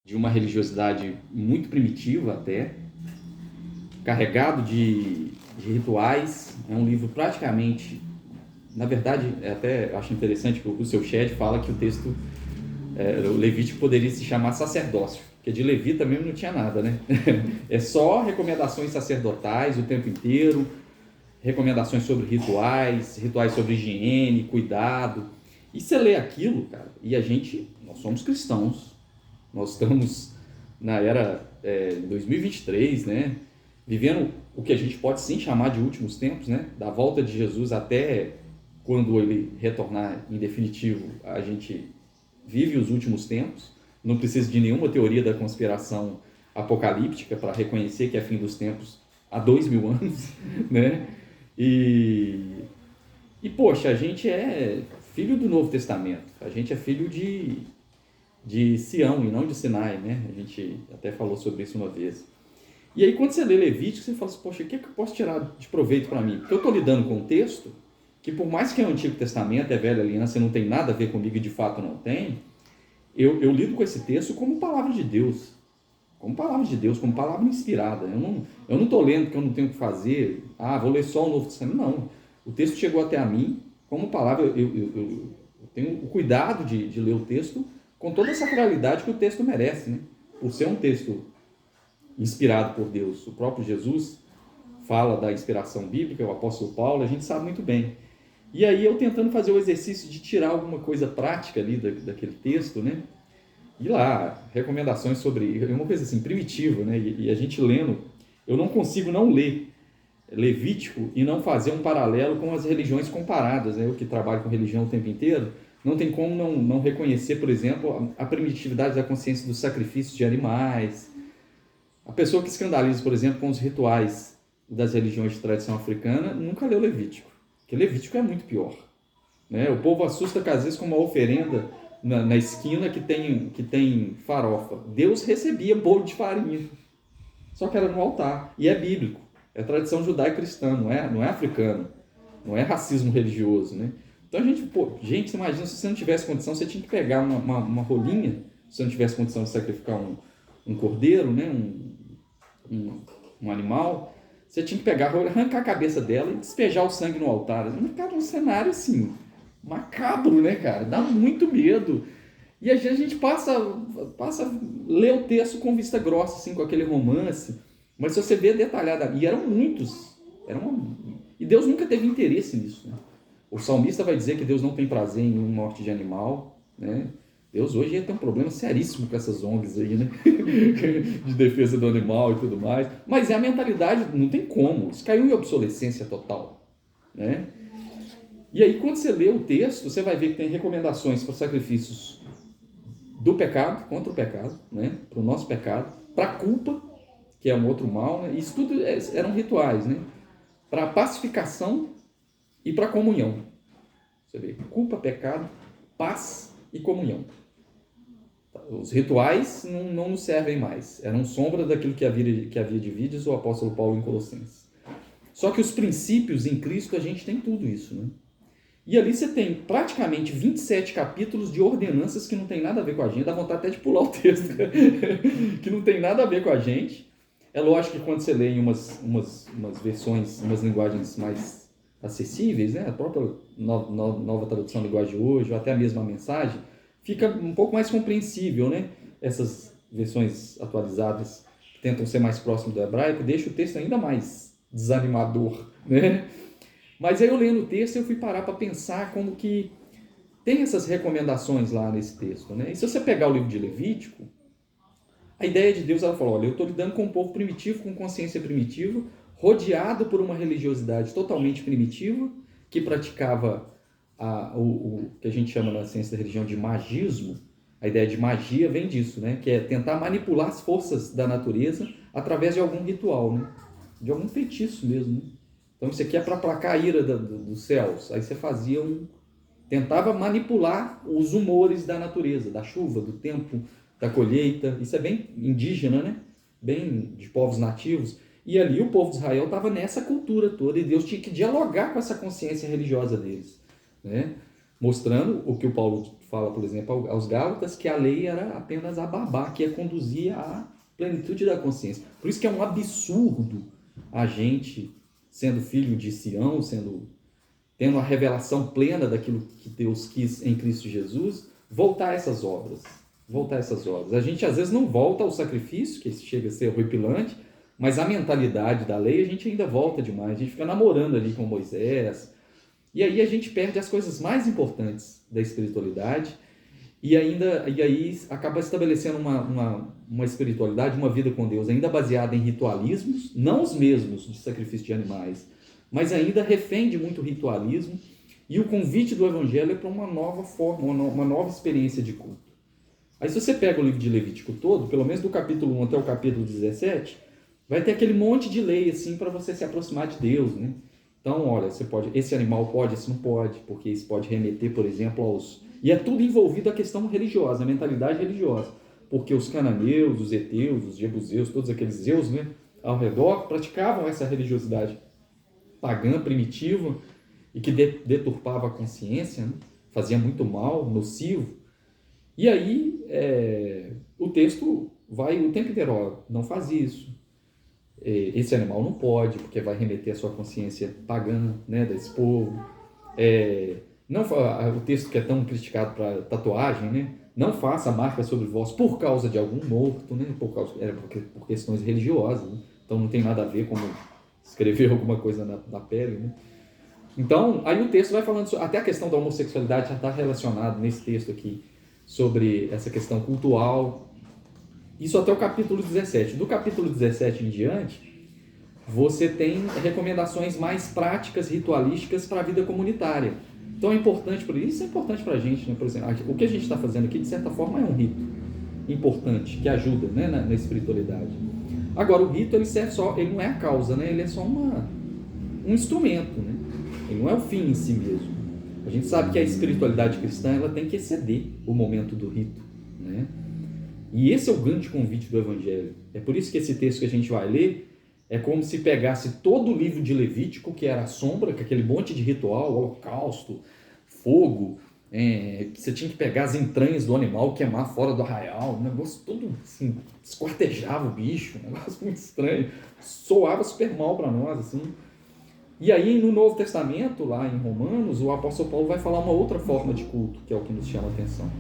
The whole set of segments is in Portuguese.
de uma religiosidade muito primitiva até, carregado de rituais. É um livro praticamente, na verdade, até acho interessante que o seu chat fala que o texto, o Levítico poderia se chamar sacerdócio, porque de levita mesmo não tinha nada, né? É só recomendações sacerdotais o tempo inteiro, recomendações sobre rituais, rituais sobre higiene, cuidado. E você lê aquilo, cara, e nós somos cristãos, nós estamos na era 2023, né? Vivendo o que a gente pode sim chamar de últimos tempos, né? Da volta de Jesus até quando ele retornar em definitivo, a gente vive os últimos tempos. Não precisa de nenhuma teoria da conspiração apocalíptica para reconhecer que é fim dos tempos há 2000 anos, né? E, poxa, a gente é filho do Novo Testamento, a gente é filho de Sião e não de Sinai, né? A gente até falou sobre isso uma vez. E aí, quando você lê Levítico, você fala assim, poxa, o que eu posso tirar de proveito para mim? Porque eu estou lidando com um texto que, por mais que é o Antigo Testamento, é velha aliança, não tem nada a ver comigo e de fato não tem, eu lido com esse texto como palavra de Deus. Como palavra de Deus, como palavra inspirada. Eu não estou lendo porque eu não tenho o que fazer. Vou ler só o Novo Testamento. Não. O texto chegou até a mim como palavra. Eu tenho o cuidado de ler o texto com toda a sacralidade que o texto merece, né? Por ser um texto inspirado por Deus. O próprio Jesus fala da inspiração bíblica, o apóstolo Paulo, a gente sabe muito bem. E aí eu tentando fazer o exercício de tirar alguma coisa prática ali daquele texto, né? E lá, recomendações sobre, uma coisa assim, primitiva, né? E a gente lendo, eu não consigo não ler Levítico e não fazer um paralelo com as religiões comparadas, né? Eu que trabalho com religião o tempo inteiro, não tem como não reconhecer, por exemplo, a primitividade da consciência dos sacrifícios de animais. A pessoa que escandaliza, por exemplo, com os rituais das religiões de tradição africana, nunca leu Levítico, porque Levítico é muito pior, né? O povo assusta às vezes com uma oferenda na esquina que tem farofa. Deus recebia bolo de farinha, só que era no altar, e é bíblico, é tradição judaico-cristã, não é africano, não é racismo religioso, né? Então a gente, você imagina, se você não tivesse condição, você tinha que pegar uma rolinha, se você não tivesse condição de sacrificar um cordeiro, né? Um animal, você tinha que pegar a rola, arrancar a cabeça dela e despejar o sangue no altar. Cara, um cenário assim, macabro, né, cara? Dá muito medo. E a gente passa a ler o texto com vista grossa, assim, com aquele romance. Mas se você vê detalhado, e eram muitos, e Deus nunca teve interesse nisso, né? O salmista vai dizer que Deus não tem prazer em morte de animal, né? Deus hoje tem um problema seríssimo com essas ONGs aí, né? De defesa do animal e tudo mais. Mas é a mentalidade, não tem como. Isso caiu em obsolescência total, né? E aí, quando você lê o texto, você vai ver que tem recomendações para sacrifícios do pecado, contra o pecado, né? Para o nosso pecado, para a culpa, que é um outro mal, né? Isso tudo eram rituais, né? Para a pacificação e para a comunhão. Você vê, culpa, pecado, paz e comunhão. Os rituais não nos servem mais. Eram sombra daquilo que havia de vir, diz o apóstolo Paulo em Colossenses. Só que os princípios em Cristo, a gente tem tudo isso, né? E ali você tem praticamente 27 capítulos de ordenanças que não tem nada a ver com a gente. Dá vontade até de pular o texto, que não tem nada a ver com a gente. É lógico que quando você lê em umas versões, umas linguagens mais acessíveis, né? A própria nova tradução da linguagem de hoje, ou até a mesma mensagem, fica um pouco mais compreensível, né? Essas versões atualizadas tentam ser mais próximas do hebraico, deixa o texto ainda mais desanimador, né? Mas aí eu lendo o texto, eu fui parar para pensar como que tem essas recomendações lá nesse texto, né? E se você pegar o livro de Levítico, a ideia de Deus, ela falou, olha, eu estou lidando com um povo primitivo, com consciência primitiva, rodeado por uma religiosidade totalmente primitiva, que praticava o que a gente chama na ciência da religião de magismo. A ideia de magia vem disso, né? Que é tentar manipular as forças da natureza através de algum ritual, né? De algum feitiço mesmo, né? Então isso aqui é para aplacar a ira dos céus. Aí você tentava manipular os humores da natureza, da chuva, do tempo, da colheita. Isso é bem indígena, né? Bem de povos nativos. E ali o povo de Israel estava nessa cultura toda e Deus tinha que dialogar com essa consciência religiosa deles, né? mostrando o que o Paulo fala, por exemplo, aos Gálatas, que a lei era apenas a babá que a conduzia à plenitude da consciência. Por isso que é um absurdo a gente, sendo filho de Sião, tendo a revelação plena daquilo que Deus quis em Cristo Jesus, voltar a essas obras. A gente às vezes não volta ao sacrifício, que chega a ser horripilante, mas a mentalidade da lei a gente ainda volta demais. A gente fica namorando ali com Moisés, e aí a gente perde as coisas mais importantes da espiritualidade, e aí acaba estabelecendo uma espiritualidade, uma vida com Deus ainda baseada em ritualismos, não os mesmos de sacrifício de animais, mas ainda refém de muito ritualismo, e o convite do Evangelho é para uma nova forma, uma nova experiência de culto. Aí se você pega o livro de Levítico todo, pelo menos do capítulo 1 até o capítulo 17, vai ter aquele monte de lei assim para você se aproximar de Deus, né? Então, olha, esse animal pode, esse não pode, porque isso pode remeter, por exemplo, aos... E é tudo envolvido a questão religiosa, a mentalidade religiosa, porque os cananeus, os heteus, os jebuseus, todos aqueles zeus, né, ao redor, praticavam essa religiosidade pagã, primitiva, e que deturpava a consciência, né? Fazia muito mal, nocivo. E aí o texto vai o tempo inteiro, ó, não faz isso. Esse animal não pode, porque vai remeter à sua consciência pagã, né, desse povo. Não, o texto que é tão criticado para tatuagem, né? Não faça marca sobre vós por causa de algum morto, né? Por questões religiosas, né? Então não tem nada a ver com escrever alguma coisa na pele, né? Então, aí o texto vai falando, até a questão da homossexualidade já está relacionado nesse texto aqui, sobre essa questão cultural. Isso até o capítulo 17. Do capítulo 17 em diante, você tem recomendações mais práticas, ritualísticas para a vida comunitária. Então é importante, isso é importante para a gente, né? Por exemplo, o que a gente está fazendo aqui, de certa forma, é um rito importante, que ajuda, né, na espiritualidade. Agora, o rito, ele não é a causa, né? Ele é só um instrumento, né? Ele não é o fim em si mesmo. A gente sabe que a espiritualidade cristã, ela tem que exceder o momento do rito, né? E esse é o grande convite do Evangelho. É por isso que esse texto que a gente vai ler é como se pegasse todo o livro de Levítico, que era a sombra, com aquele monte de ritual, holocausto, fogo, que você tinha que pegar as entranhas do animal, queimar fora do arraial, um negócio todo assim, esquartejava o bicho, um negócio muito estranho, soava super mal para nós, assim. E aí no Novo Testamento, lá em Romanos, o apóstolo Paulo vai falar uma outra forma de culto, que é o que nos chama a atenção.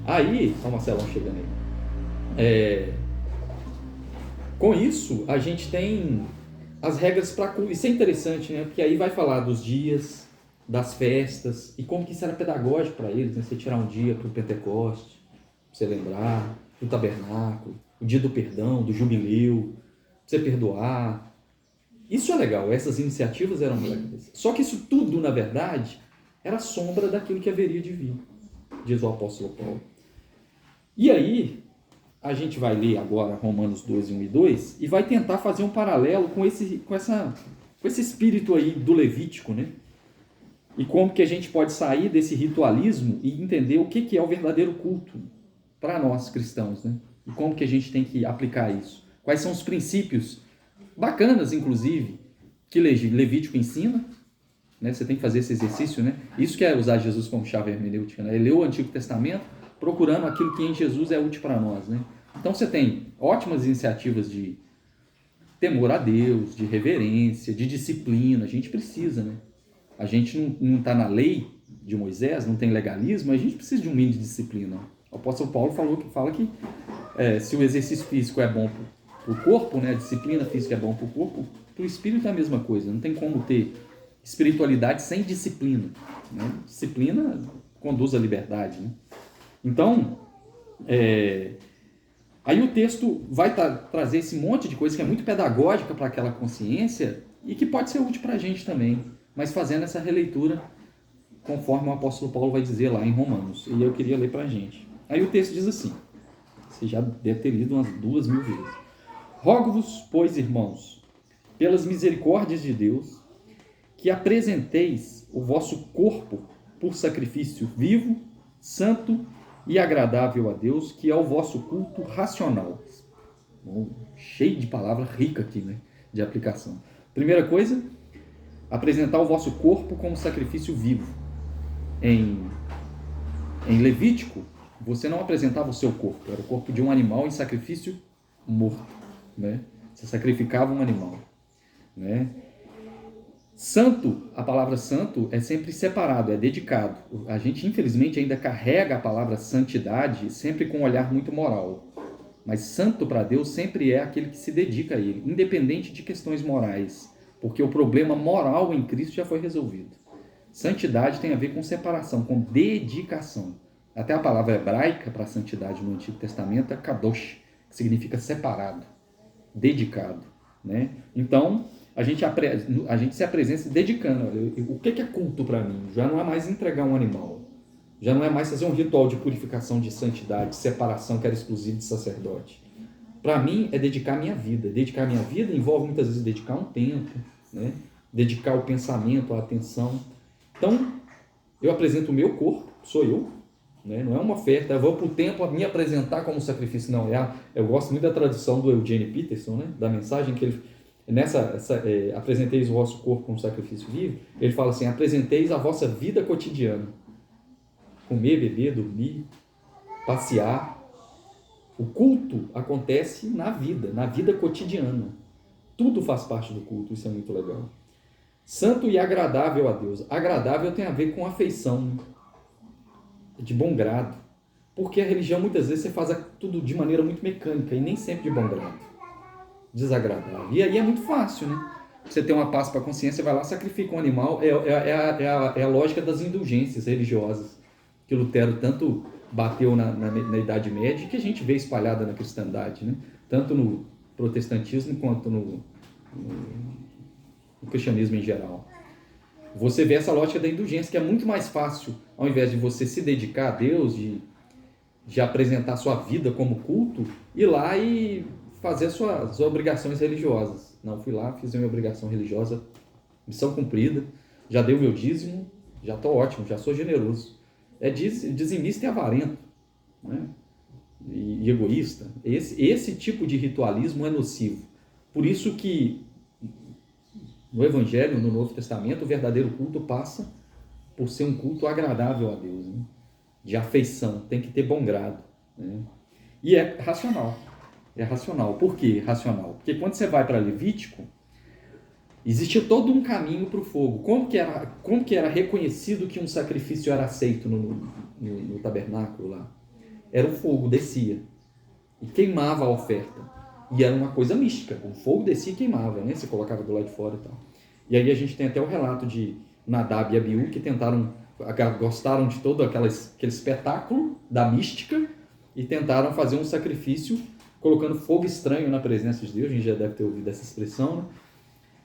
Aí, olha o Marcelão chegando aí. Com isso, a gente tem as regras para culto. Isso é interessante, né? Porque aí vai falar dos dias, das festas, e como que isso era pedagógico para eles, né? Você tirar um dia para o Pentecoste, para você lembrar, do tabernáculo, o dia do perdão, do jubileu, para você perdoar. Isso é legal, essas iniciativas eram legais. Só que isso tudo, na verdade, era sombra daquilo que haveria de vir, diz o apóstolo Paulo. E aí, a gente vai ler agora Romanos 12, 1 e 2 e vai tentar fazer um paralelo com esse espírito aí do Levítico, né? E como que a gente pode sair desse ritualismo e entender o que é o verdadeiro culto para nós cristãos, né? E como que a gente tem que aplicar isso. Quais são os princípios bacanas, inclusive, que Levítico ensina, né? Você tem que fazer esse exercício, né? Isso que é usar Jesus como chave hermenêutica, né? Ele leu o Antigo Testamento procurando aquilo que em Jesus é útil para nós, né? Então você tem ótimas iniciativas de temor a Deus, de reverência, de disciplina. A gente precisa, né? A gente não está na lei de Moisés, não tem legalismo, a gente precisa de um mínimo de disciplina. O apóstolo Paulo fala que se o exercício físico é bom para o corpo, né? A disciplina física é bom para o corpo, para o espírito é a mesma coisa. Não tem como ter espiritualidade sem disciplina, né? Disciplina conduz à liberdade, né? Então, aí o texto vai trazer esse monte de coisa que é muito pedagógica para aquela consciência e que pode ser útil para a gente também, mas fazendo essa releitura conforme o apóstolo Paulo vai dizer lá em Romanos. E eu queria ler para a gente. Aí o texto diz assim, você já deve ter lido umas 2.000 vezes. Rogo-vos, pois, irmãos, pelas misericórdias de Deus, que apresenteis o vosso corpo por sacrifício vivo, santo e agradável a Deus, que é o vosso culto racional. Bom, cheio de palavra rica aqui, né, de aplicação. Primeira coisa, apresentar o vosso corpo como sacrifício vivo. em Levítico, você não apresentava o seu corpo, era o corpo de um animal em sacrifício morto, né? Você sacrificava um animal, né? Santo, a palavra santo é sempre separado, é dedicado. A gente, infelizmente, ainda carrega a palavra santidade sempre com um olhar muito moral. Mas santo para Deus sempre é aquele que se dedica a Ele, independente de questões morais, porque o problema moral em Cristo já foi resolvido. Santidade tem a ver com separação, com dedicação. Até a palavra hebraica para santidade no Antigo Testamento é kadosh, que significa separado, dedicado, né? Então, a gente se apresenta se dedicando. O que é culto para mim? Já não é mais entregar um animal. Já não é mais fazer um ritual de purificação, de santidade, de separação que era exclusivo de sacerdote. Para mim, é dedicar a minha vida. Dedicar a minha vida envolve muitas vezes dedicar um tempo, né? Dedicar o pensamento, a atenção. Então, eu apresento o meu corpo, sou eu, né? Não é uma oferta, eu vou para o templo a me apresentar como sacrifício. Não, eu gosto muito da tradução do Eugene Peterson, né? Da mensagem que ele... apresenteis o vosso corpo como sacrifício vivo. Ele fala assim, apresenteis a vossa vida cotidiana. Comer, beber, dormir, passear. O culto acontece na vida cotidiana. Tudo faz parte do culto, isso é muito legal. Santo e agradável a Deus. Agradável tem a ver com afeição, de bom grado. Porque a religião, muitas vezes, você faz tudo de maneira muito mecânica e nem sempre de bom grado. Desagradável. E aí é muito fácil, né? Você tem uma paz para a consciência, vai lá, sacrifica um animal. É a lógica das indulgências religiosas que Lutero tanto bateu na Idade Média e que a gente vê espalhada na cristandade, né? Tanto no protestantismo quanto no cristianismo em geral. Você vê essa lógica da indulgência, que é muito mais fácil, ao invés de você se dedicar a Deus, de apresentar sua vida como culto, ir lá e fazer suas obrigações religiosas. Não, fui lá, fiz a minha obrigação religiosa, missão cumprida, já dei o meu dízimo, já estou ótimo, já sou generoso. É dizimista e avarento, né? E egoísta. Esse tipo de ritualismo é nocivo. Por isso que no Evangelho, no Novo Testamento, o verdadeiro culto passa por ser um culto agradável a Deus, né? De afeição, tem que ter bom grado, né? E é racional. É racional. Por que racional? Porque quando você vai para Levítico, existia todo um caminho para o fogo. Como que era reconhecido que um sacrifício era aceito no tabernáculo lá? Era o fogo, descia e queimava a oferta. E era uma coisa mística. O fogo descia e queimava, né? Você colocava do lado de fora e tal. E aí a gente tem até o relato de Nadab e Abiú, que gostaram de todo aquele espetáculo da mística e tentaram fazer um sacrifício colocando fogo estranho na presença de Deus. A gente já deve ter ouvido essa expressão, né?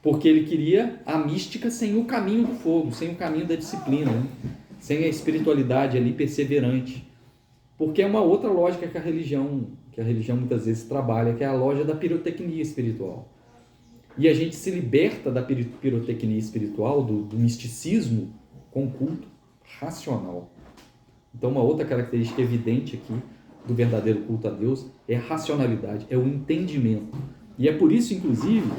Porque ele queria a mística sem o caminho do fogo, sem o caminho da disciplina, né? Sem a espiritualidade ali perseverante. Porque é uma outra lógica que a religião muitas vezes trabalha, que é a lógica da pirotecnia espiritual. E a gente se liberta da pirotecnia espiritual, do misticismo, com o culto racional. Então, uma outra característica evidente aqui do verdadeiro culto a Deus é a racionalidade, é o entendimento. E é por isso, inclusive,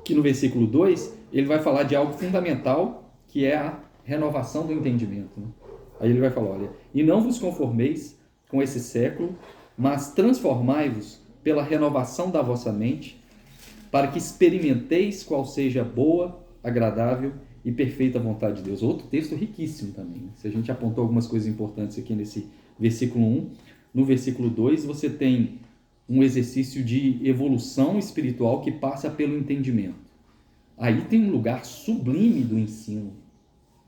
que no versículo 2, ele vai falar de algo fundamental, que é a renovação do entendimento, né? Aí ele vai falar, olha, e não vos conformeis com esse século, mas transformai-vos pela renovação da vossa mente, para que experimenteis qual seja a boa, agradável e perfeita vontade de Deus. Outro texto riquíssimo também, né? Se a gente apontou algumas coisas importantes aqui nesse versículo 1, no versículo 2 você tem um exercício de evolução espiritual que passa pelo entendimento. Aí tem um lugar sublime do ensino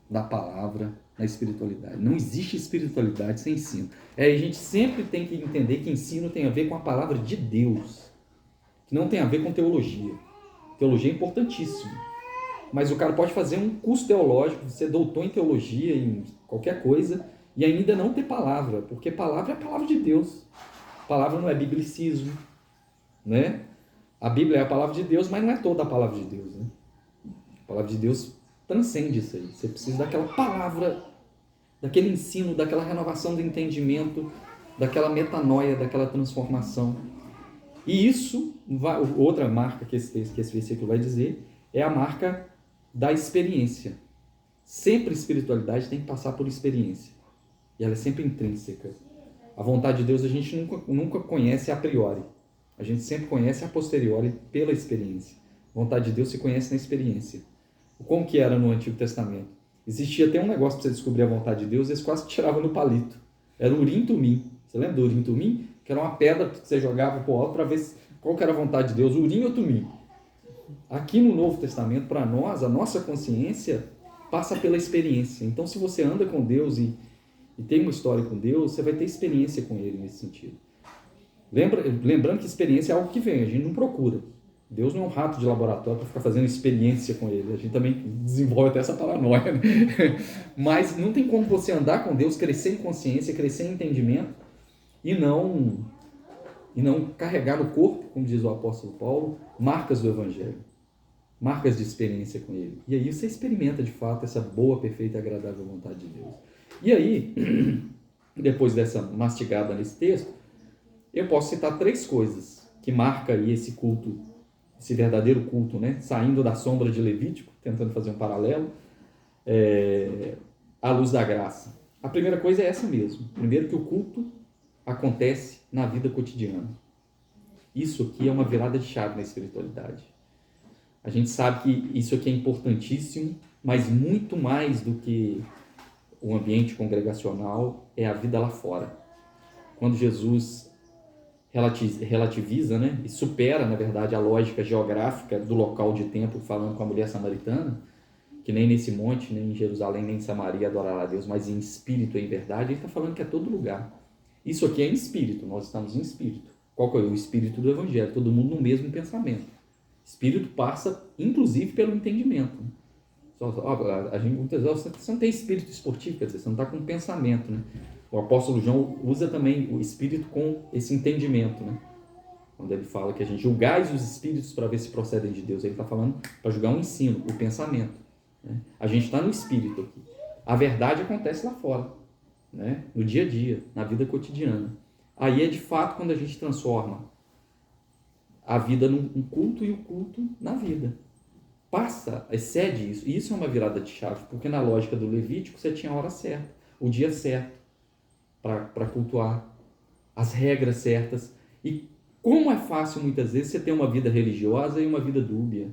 da palavra na espiritualidade. Não existe espiritualidade sem ensino. A gente sempre tem que entender que ensino tem a ver com a palavra de Deus, que não tem a ver com teologia. Teologia é importantíssimo. Mas o cara pode fazer um curso teológico, ser doutor em teologia, em qualquer coisa, e ainda não ter palavra, porque palavra é a palavra de Deus. Palavra não é biblicismo, né? A Bíblia é a palavra de Deus, mas não é toda a palavra de Deus, né? A palavra de Deus transcende isso aí. Você precisa daquela palavra, daquele ensino, daquela renovação do entendimento, daquela metanoia, daquela transformação. E isso, outra marca que esse versículo vai dizer, é a marca da experiência. Sempre espiritualidade tem que passar por experiência. E ela é sempre intrínseca. A vontade de Deus a gente nunca conhece a priori. A gente sempre conhece a posteriori pela experiência. A vontade de Deus se conhece na experiência. Como que era no Antigo Testamento? Existia até um negócio para você descobrir a vontade de Deus, eles quase tiravam no palito. Era o Urim Tumim. Você lembra do Urim Tumim? Que era uma pedra que você jogava para o alto para ver qual que era a vontade de Deus, Urim ou Tumim. Aqui no Novo Testamento, para nós, a nossa consciência passa pela experiência. Então, se você anda com Deus e tem uma história com Deus, você vai ter experiência com Ele nesse sentido. Lembrando que experiência é algo que vem, a gente não procura. Deus não é um rato de laboratório para ficar fazendo experiência com Ele. A gente também desenvolve até essa paranoia, né? Mas não tem como você andar com Deus, crescer em consciência, crescer em entendimento e não carregar no corpo, como diz o apóstolo Paulo, marcas do Evangelho, marcas de experiência com Ele. E aí você experimenta de fato essa boa, perfeita e agradável vontade de Deus. E aí, depois dessa mastigada nesse texto, eu posso citar 3 coisas que marcam aí esse culto, esse verdadeiro culto, né? Saindo da sombra de Levítico, tentando fazer um paralelo, à luz da graça. A primeira coisa é essa mesmo. Primeiro, que o culto acontece na vida cotidiana. Isso aqui é uma virada de chave na espiritualidade. A gente sabe que isso aqui é importantíssimo, mas muito mais do que o ambiente congregacional é a vida lá fora. Quando Jesus relativiza, né, e supera, na verdade, a lógica geográfica do local de templo, falando com a mulher samaritana, que nem nesse monte, nem em Jerusalém, nem em Samaria adorará a Deus, mas em espírito e em verdade, ele está falando que é todo lugar. Isso aqui é em espírito, nós estamos em espírito. Qual que é o espírito do Evangelho? Todo mundo no mesmo pensamento. Espírito passa, inclusive, pelo entendimento. A gente, muitas vezes, você não tem espírito esportivo, quer dizer, você não está com pensamento, né? O apóstolo João usa também o espírito com esse entendimento, né? Quando ele fala que a gente julgais os espíritos para ver se procedem de Deus, ele está falando para julgar um ensino, o pensamento, né? A gente está no espírito aqui. A verdade acontece lá fora, né? No dia a dia, na vida cotidiana. Aí é de fato quando a gente transforma a vida num culto e o culto na vida. Excede isso. E isso é uma virada de chave, porque na lógica do Levítico você tinha a hora certa, o dia certo para cultuar, as regras certas. E como é fácil muitas vezes você ter uma vida religiosa e uma vida dúbia.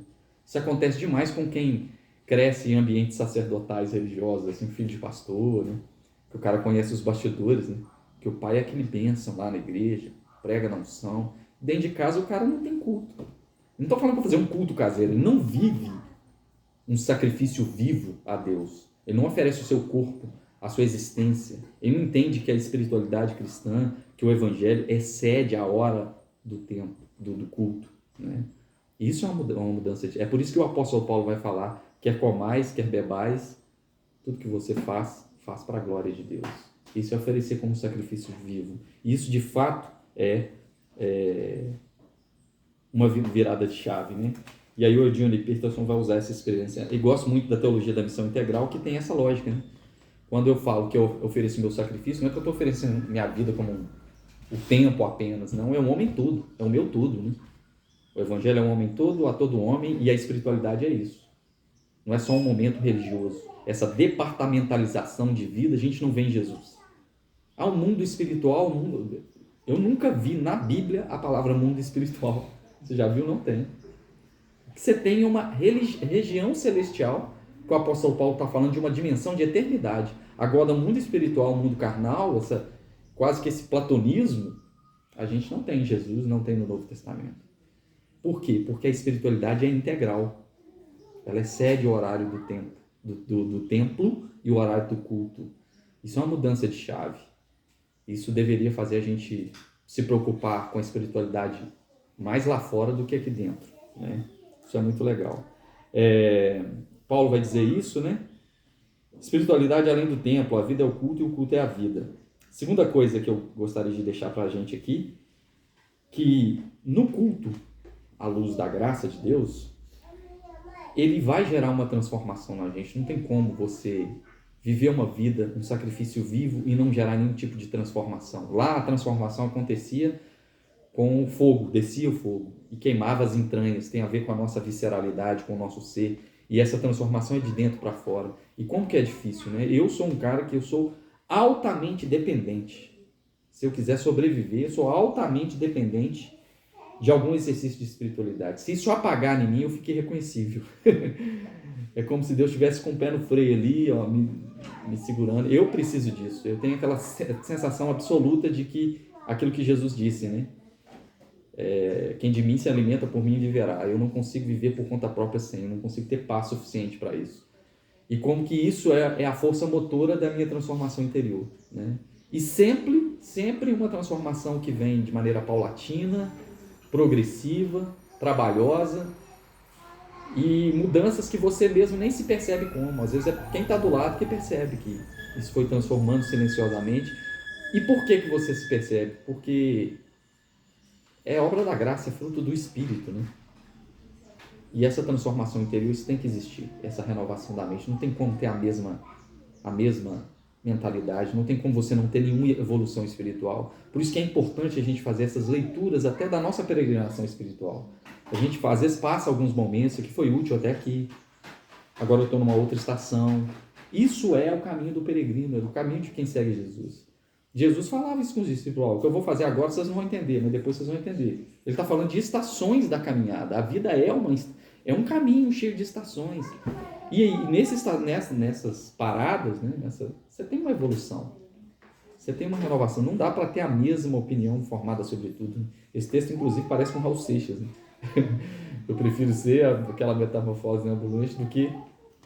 Isso acontece demais com quem cresce em ambientes sacerdotais religiosos, assim, filho de pastor, né? Que o cara conhece os bastidores, né? Que o pai é aquele bênção lá na igreja, prega na unção. Dentro de casa o cara não tem culto. Não estou falando para fazer um culto caseiro, ele não vive um sacrifício vivo a Deus. Ele não oferece o seu corpo, a sua existência. Ele não entende que a espiritualidade cristã, que o evangelho excede a hora do tempo, do culto, né? Isso é uma mudança. É por isso que o apóstolo Paulo vai falar, quer comais, quer bebais, tudo que você faz para a glória de Deus. Isso é oferecer como sacrifício vivo. Isso, de fato, é uma virada de chave, né? E aí o Eugene Peterson vai usar essa experiência. E gosto muito da teologia da missão integral, que tem essa lógica, né? Quando eu falo que eu ofereço meu sacrifício, não é que eu estou oferecendo minha vida como o tempo apenas, não, é um homem todo, é o meu tudo, né? O evangelho é um homem todo, a todo homem, e a espiritualidade é isso. Não é só um momento religioso. Essa departamentalização de vida a gente não vê em Jesus. Há um mundo espiritual, eu nunca vi na Bíblia a palavra mundo espiritual. Você já viu? Não tem. Você tem uma região celestial, que o apóstolo Paulo está falando de uma dimensão de eternidade. Agora, o mundo espiritual, o mundo carnal, quase que esse platonismo, a gente não tem em Jesus, não tem no Novo Testamento. Por quê? Porque a espiritualidade é integral. Ela excede o horário do tempo, do templo e o horário do culto. Isso é uma mudança de chave. Isso deveria fazer a gente se preocupar com a espiritualidade mais lá fora do que aqui dentro, né? Isso é muito legal. Paulo vai dizer isso, né? Espiritualidade além do templo, a vida é o culto e o culto é a vida. Segunda coisa que eu gostaria de deixar para a gente aqui, que no culto, à luz da graça de Deus, ele vai gerar uma transformação na gente. Não tem como você viver uma vida, um sacrifício vivo e não gerar nenhum tipo de transformação. Lá a transformação acontecia com o fogo, descia o fogo e queimava as entranhas, tem a ver com a nossa visceralidade, com o nosso ser. E essa transformação é de dentro para fora. E como que é difícil, né? Eu sou um cara que eu sou altamente dependente. Se eu quiser sobreviver, eu sou altamente dependente de algum exercício de espiritualidade. Se isso apagar em mim, eu fiquei irreconhecível. É como se Deus estivesse com o pé no freio ali, ó, me segurando. Eu preciso disso. Eu tenho aquela sensação absoluta de que aquilo que Jesus disse, né? Quem de mim se alimenta, por mim viverá. Eu não consigo viver por conta própria sem, eu não consigo ter paz suficiente para isso. E como que isso é a força motora da minha transformação interior, né? E sempre uma transformação que vem de maneira paulatina, progressiva, trabalhosa, e mudanças que você mesmo nem se percebe como. Às vezes é quem está do lado que percebe que isso foi transformando silenciosamente. E por que você se percebe? Porque é obra da graça, é fruto do Espírito, né? E essa transformação interior, isso tem que existir, essa renovação da mente. Não tem como ter a mesma mentalidade, não tem como você não ter nenhuma evolução espiritual. Por isso que é importante a gente fazer essas leituras até da nossa peregrinação espiritual. A gente às vezes passa alguns momentos, que foi útil até aqui, agora eu estou numa outra estação. Isso é o caminho do peregrino, é o caminho de quem segue Jesus. Jesus falava isso com os discípulos: o que eu vou fazer agora vocês não vão entender, mas depois vocês vão entender. Ele está falando de estações da caminhada. A vida é um caminho cheio de estações. E aí, nessas paradas, né, você tem uma evolução, você tem uma renovação. Não dá para ter a mesma opinião formada sobre tudo. Esse texto, inclusive, parece com Raul Seixas, né? Eu prefiro ser aquela metamorfose ambulante do que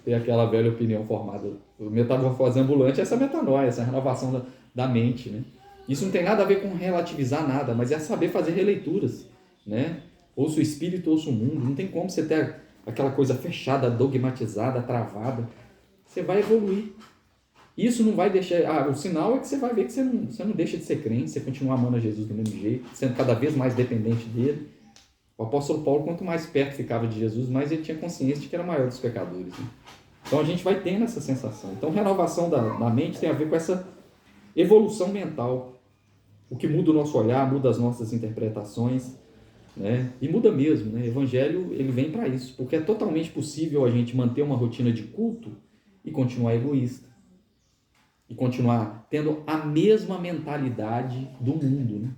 ter aquela velha opinião formada. Metamorfose ambulante é essa metanoia, essa renovação da mente, né? Isso não tem nada a ver com relativizar nada, mas é saber fazer releituras, né? Ouça o espírito, ouça o mundo. Não tem como você ter aquela coisa fechada, dogmatizada, travada. Você vai evoluir. Isso não vai deixar... o sinal é que você vai ver que você não deixa de ser crente, você continua amando a Jesus do mesmo jeito, sendo cada vez mais dependente dele. O apóstolo Paulo, quanto mais perto ficava de Jesus, mais ele tinha consciência de que era o maior dos pecadores, né? Então a gente vai tendo essa sensação. Então renovação da mente tem a ver com essa evolução mental. O que muda o nosso olhar, muda as nossas interpretações, né? E muda mesmo, né? O evangelho, ele vem para isso, porque é totalmente possível a gente manter uma rotina de culto e continuar egoísta. E continuar tendo a mesma mentalidade do mundo, né?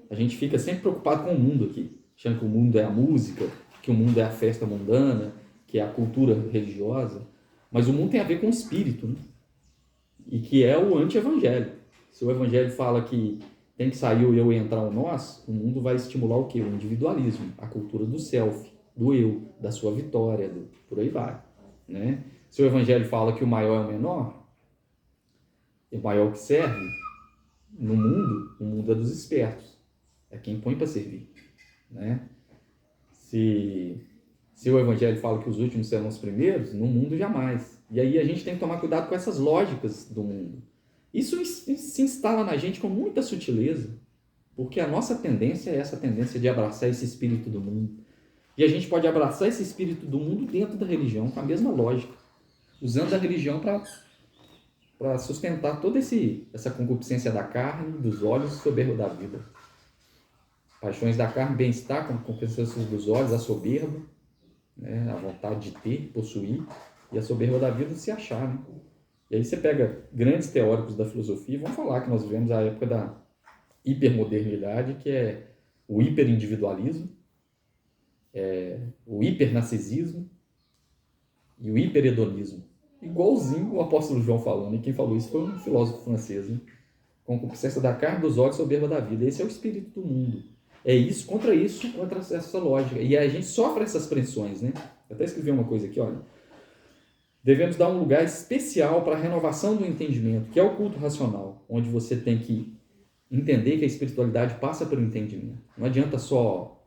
A gente fica sempre preocupado com o mundo aqui, achando que o mundo é a música, que o mundo é a festa mundana, que é a cultura religiosa. Mas o mundo tem a ver com o espírito, né? E que é o anti-evangelho. Se o evangelho fala que tem que sair o eu e entrar o nós, o mundo vai estimular o quê? O individualismo, a cultura do self, do eu, da sua vitória, por aí vai, né? Se o evangelho fala que o maior é o menor, o maior que serve, no mundo, o mundo é dos espertos, é quem põe para servir, né? Se o evangelho fala que os últimos serão os primeiros, no mundo jamais. E aí a gente tem que tomar cuidado com essas lógicas do mundo. Isso se instala na gente com muita sutileza, porque a nossa tendência é essa tendência de abraçar esse espírito do mundo. E a gente pode abraçar esse espírito do mundo dentro da religião, com a mesma lógica, usando a religião para sustentar toda essa concupiscência da carne, dos olhos e soberba da vida. Paixões da carne, bem-estar, concupiscência dos olhos, a soberba, né, a vontade de ter, possuir, e a soberba da vida de se achar, né? E aí você pega grandes teóricos da filosofia e vão falar que nós vivemos a época da hipermodernidade, que é o hiperindividualismo, o hipernarcisismo e o hiperedonismo. Igualzinho o apóstolo João falando, e quem falou isso foi um filósofo francês, né? Concupiscência da carne, dos olhos, soberba da vida. Esse é o espírito do mundo. É isso, contra essa lógica. E a gente sofre essas pressões, né? Eu até escrevi uma coisa aqui, olha. Devemos dar um lugar especial para a renovação do entendimento, que é o culto racional, onde você tem que entender que a espiritualidade passa pelo entendimento. Não adianta só...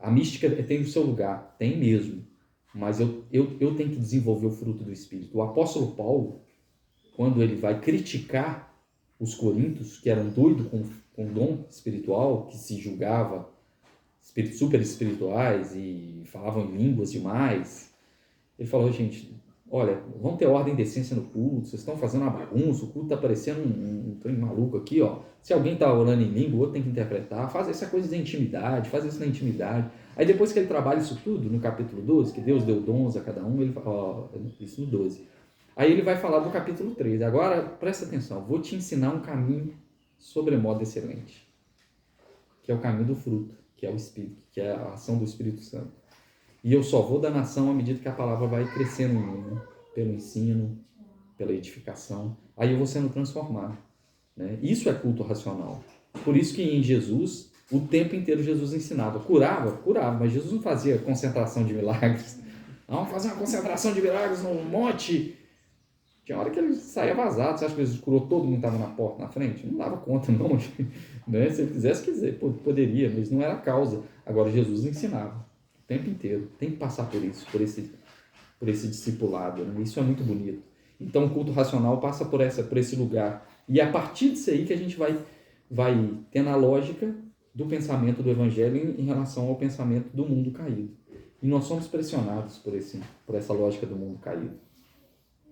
A mística tem o seu lugar, tem mesmo. Mas eu tenho que desenvolver o fruto do Espírito. O apóstolo Paulo, quando ele vai criticar os coríntios, que eram doidos com dom espiritual, que se julgava super espirituais e falavam em línguas demais, ele falou: gente, olha, vamos ter ordem e decência no culto, vocês estão fazendo uma bagunça, o culto está parecendo um trem maluco aqui, ó. Se alguém está orando em língua, o outro tem que interpretar, faz essa coisa da intimidade, faz isso na intimidade. Aí depois que ele trabalha isso tudo, no capítulo 12, que Deus deu dons a cada um, ele fala, ó, isso no 12. Aí ele vai falar do capítulo 13. Agora, presta atenção, vou te ensinar um caminho sobremodo excelente, que é o caminho do fruto, que é o Espírito, que é a ação do Espírito Santo. E eu só vou dando ação à medida que a palavra vai crescendo em mim, né? Pelo ensino, pela edificação. Aí eu vou sendo transformado. Né? Isso é culto racional. Por isso que em Jesus, o tempo inteiro Jesus ensinava. Curava, mas Jesus não fazia concentração de milagres. Vamos fazer uma concentração de milagres num monte. Tinha hora que ele saía vazado. Você acha que Jesus curou todo mundo que estava na porta, na frente? Não dava conta, não. Né? Se ele quisesse, poderia, mas não era a causa. Agora, Jesus ensinava o tempo inteiro. Tem que passar por isso, por esse discipulado. Né? Isso é muito bonito. Então, o culto racional passa por esse lugar. E é a partir disso aí que a gente vai tendo a lógica do pensamento do Evangelho em relação ao pensamento do mundo caído. E nós somos pressionados por essa lógica do mundo caído.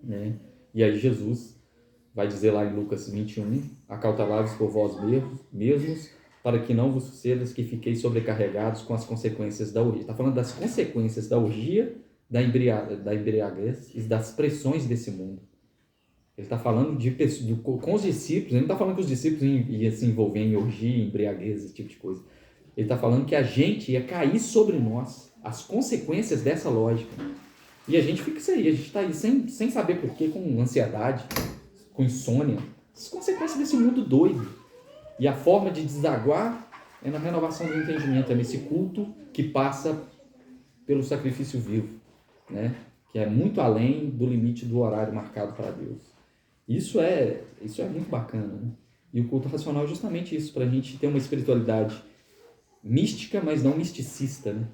Né? E aí Jesus vai dizer lá em Lucas 21, acautelai-vos por vós mesmos, para que não vos sucedas que fiqueis sobrecarregados com as consequências da orgia. Está falando das consequências da orgia, da embriaguez e das pressões desse mundo. Ele está falando com os discípulos, ele não está falando que os discípulos iam se envolver em orgia, embriaguez, esse tipo de coisa. Ele está falando que a gente ia cair sobre nós as consequências dessa lógica. E a gente fica isso aí, a gente está aí sem saber porquê, com ansiedade, com insônia, as consequências desse mundo doido. E a forma de desaguar é na renovação do entendimento, é nesse culto que passa pelo sacrifício vivo, né? Que é muito além do limite do horário marcado para Deus. Isso é muito bacana, né? E o culto racional é justamente isso, para a gente ter uma espiritualidade mística, mas não misticista, né?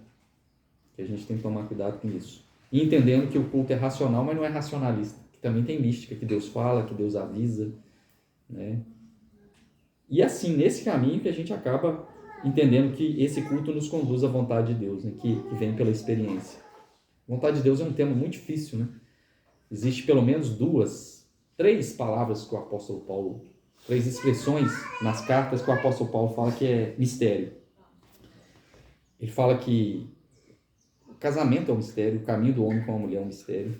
Que a gente tem que tomar cuidado com isso. E entendendo que o culto é racional, mas não é racionalista. Que também tem mística, que Deus fala, que Deus avisa, né? E assim, nesse caminho que a gente acaba entendendo que esse culto nos conduz à vontade de Deus, né? Que vem pela experiência. Vontade de Deus é um tema muito difícil, né? Existe pelo menos três palavras que o apóstolo Paulo, três expressões nas cartas que o apóstolo Paulo fala que é mistério. Ele fala que o casamento é um mistério, o caminho do homem com a mulher é um mistério.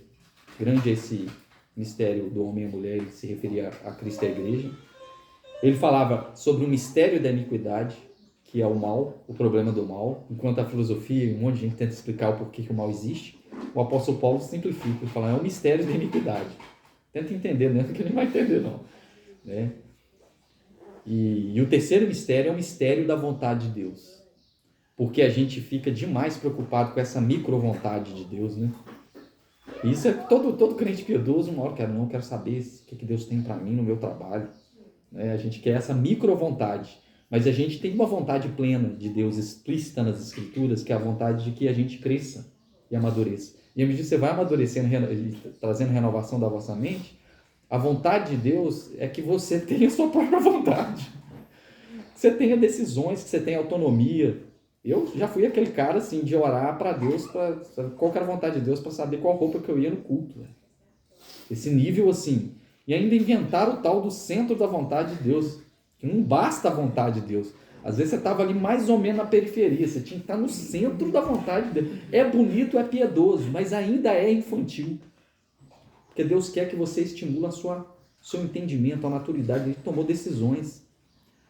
Grande é esse mistério do homem e a mulher, ele se referia a Cristo e a igreja. Ele falava sobre o mistério da iniquidade, que é o mal, o problema do mal, enquanto a filosofia e um monte de gente tenta explicar o porquê que o mal existe, o apóstolo Paulo simplifica, ele fala, é o mistério da iniquidade. Tenta entender, né? Porque ele não vai entender, não. Né? E o terceiro mistério é o mistério da vontade de Deus. Porque a gente fica demais preocupado com essa micro-vontade de Deus, né? E isso é todo crente piedoso, uma hora eu quero saber o que Deus tem para mim no meu trabalho. Né? A gente quer essa micro-vontade. Mas a gente tem uma vontade plena de Deus explícita nas Escrituras, que é a vontade de que a gente cresça e amadureça. E à medida que você vai amadurecendo, trazendo renovação da vossa mente, a vontade de Deus é que você tenha a sua própria vontade. Que você tenha decisões, que você tenha autonomia. Eu já fui aquele cara assim, de orar para Deus, qual era a vontade de Deus, para saber qual roupa que eu ia no culto. Né? Esse nível assim. E ainda inventar o tal do centro da vontade de Deus. Que não basta a vontade de Deus. Às vezes você estava ali mais ou menos na periferia, você tinha que estar no centro da vontade de Deus. É bonito, é piedoso, mas ainda é infantil. Porque Deus quer que você estimule seu entendimento, a maturidade. Ele tomou decisões.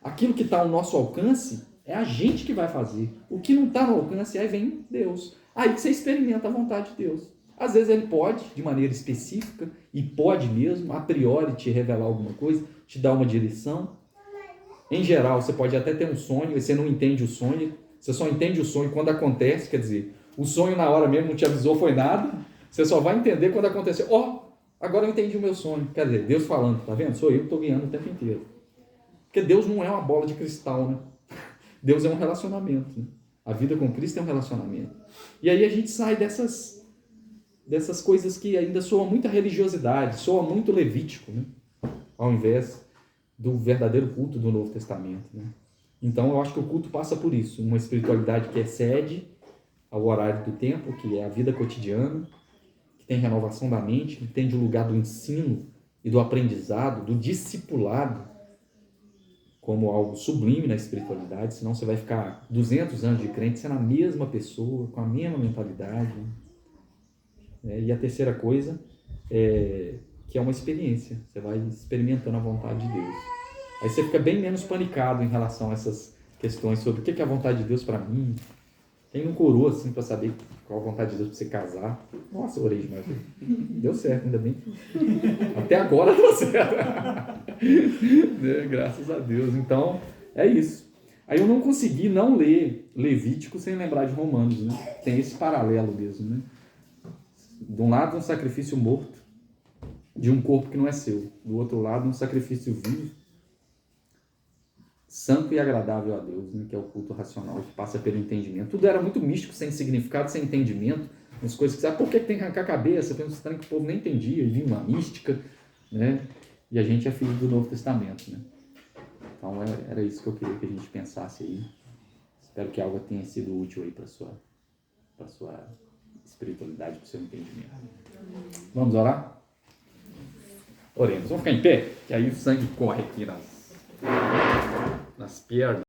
Aquilo que está ao nosso alcance é a gente que vai fazer. O que não está no alcance, aí vem Deus. Aí você experimenta a vontade de Deus. Às vezes ele pode, de maneira específica, e pode mesmo, a priori, te revelar alguma coisa, te dar uma direção. Em geral, você pode até ter um sonho e você não entende o sonho. Você só entende o sonho quando acontece, quer dizer, o sonho na hora mesmo não te avisou, foi nada. Você só vai entender quando acontecer. Agora eu entendi o meu sonho. Quer dizer, Deus falando, tá vendo? Sou eu que estou guiando o tempo inteiro. Porque Deus não é uma bola de cristal, né? Deus é um relacionamento. Né? A vida com Cristo é um relacionamento. E aí a gente sai dessas coisas que ainda soam muita religiosidade, soa muito levítico, né? Ao invés do verdadeiro culto do Novo Testamento. Né? Então eu acho que o culto passa por isso, uma espiritualidade que excede ao horário do tempo, que é a vida cotidiana, que que tem renovação da mente, que entende o lugar do ensino e do aprendizado, do discipulado, como algo sublime na espiritualidade, senão você vai ficar 200 anos de crente sendo a mesma pessoa, com a mesma mentalidade. E a terceira coisa que é uma experiência, você vai experimentando a vontade de Deus. Aí você fica bem menos panicado em relação a essas questões sobre o que é a vontade de Deus para mim. Quem não curou assim para saber qual a vontade de Deus para você casar? Nossa, orei demais. Deu certo, ainda bem que até agora deu certo. Graças a Deus. Então, é isso. Aí eu não consegui não ler Levítico sem lembrar de Romanos, né? Tem esse paralelo mesmo, né? De um lado, um sacrifício morto de um corpo que não é seu. Do outro lado, um sacrifício vivo, santo e agradável a Deus, né? Que é o culto racional, que passa pelo entendimento. Tudo era muito místico, sem significado, sem entendimento. As coisas que sabe por que tem que arrancar a cabeça? Tem um estranho que o povo nem entendia, e vinha uma mística, né? E a gente é filho do Novo Testamento, né? Então era isso que eu queria que a gente pensasse aí. Espero que algo tenha sido útil aí para sua espiritualidade, para o seu entendimento. Vamos orar? Oremos. Vamos ficar em pé, que aí o sangue corre aqui nas pernas.